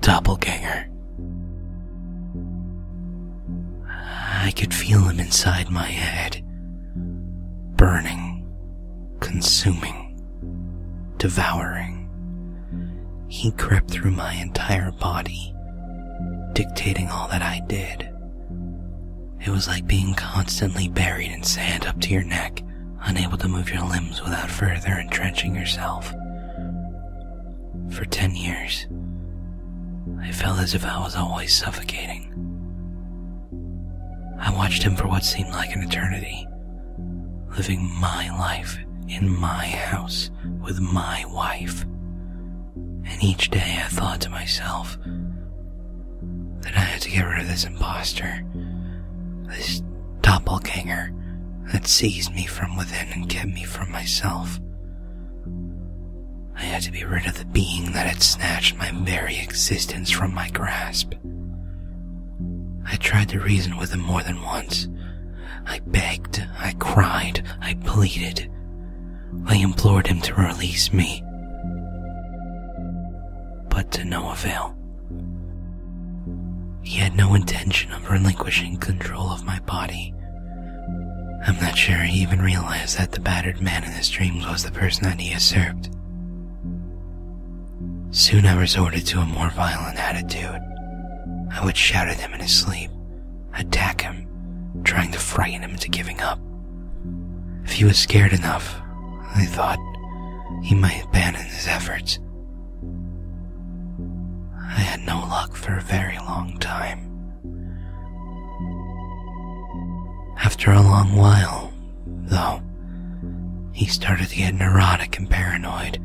Doppelganger. I could feel him inside my head, burning, consuming, devouring. He crept through my entire body, dictating all that I did. It was like being constantly buried in sand up to your neck, unable to move your limbs without further entrenching yourself. For 10 years, I felt as if I was always suffocating. I watched him for what seemed like an eternity, living my life in my house with my wife. And each day I thought to myself that I had to get rid of this imposter, this doppelganger that seized me from within and kept me from myself. I had to be rid of the being that had snatched my very existence from my grasp. I tried to reason with him more than once. I begged, I cried, I pleaded. I implored him to release me. But to no avail. He had no intention of relinquishing control of my body. I'm not sure he even realized that the battered man in his dreams was the person that he usurped. Soon I resorted to a more violent attitude. I would shout at him in his sleep, attack him, trying to frighten him into giving up. If he was scared enough, I thought, he might abandon his efforts. I had no luck for a very long time. After a long while, though, he started to get neurotic and paranoid.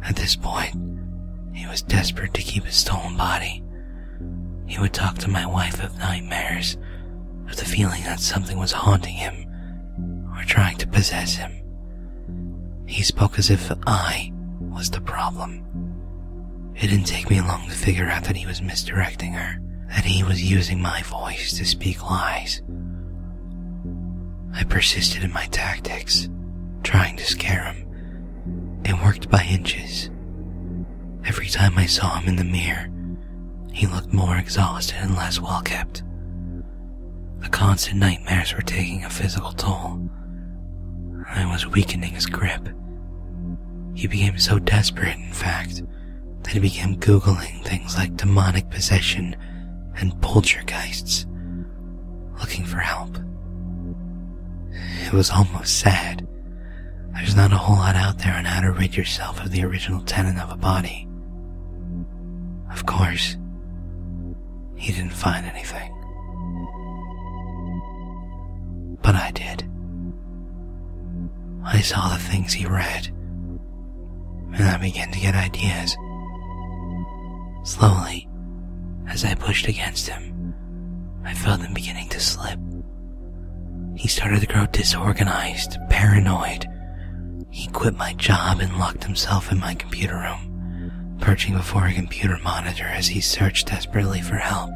At this point, he was desperate to keep his stolen body. He would talk to my wife of nightmares, of the feeling that something was haunting him, or trying to possess him. He spoke as if I was the problem. It didn't take me long to figure out that he was misdirecting her, that he was using my voice to speak lies. I persisted in my tactics, trying to scare him. It worked by inches. Every time I saw him in the mirror, he looked more exhausted and less well-kept. The constant nightmares were taking a physical toll. I was weakening his grip. He became so desperate, in fact, that he began Googling things like demonic possession and poltergeists, looking for help. It was almost sad. There's not a whole lot out there on how to rid yourself of the original tenant of a body. Of course, he didn't find anything. But I did. I saw the things he read, and I began to get ideas. Slowly, as I pushed against him, I felt him beginning to slip. He started to grow disorganized, paranoid. He quit my job and locked himself in my computer room, perching before a computer monitor as he searched desperately for help.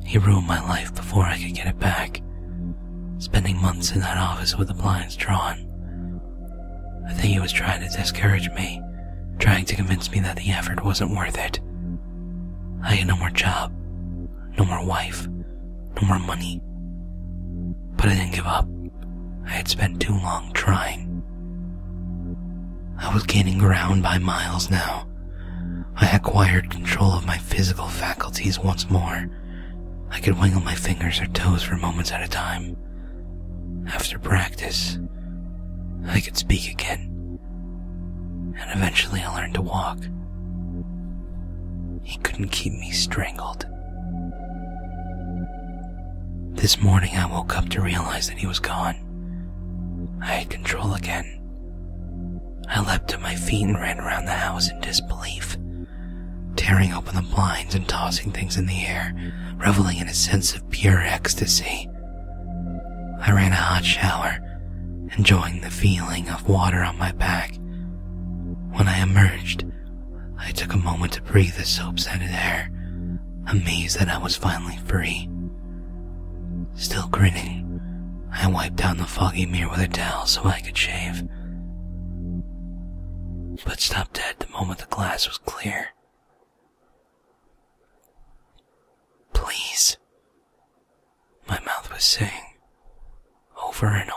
He ruined my life before I could get it back, spending months in that office with the blinds drawn. I think he was trying to discourage me, trying to convince me that the effort wasn't worth it. I had no more job, no more wife, no more money. But I didn't give up. I had spent too long trying. I was gaining ground by miles now. I acquired control of my physical faculties once more. I could wiggle my fingers or toes for moments at a time. After practice, I could speak again. And eventually I learned to walk. He couldn't keep me strangled. This morning I woke up to realize that he was gone. I had control again. I leapt to my feet and ran around the house in disbelief, tearing open the blinds and tossing things in the air, reveling in a sense of pure ecstasy. I ran a hot shower, enjoying the feeling of water on my back. When I emerged, I took a moment to breathe the soap-scented air, amazed that I was finally free. Still grinning, I wiped down the foggy mirror with a towel so I could shave, but stopped dead the moment the glass was clear. Please. My mouth was saying over and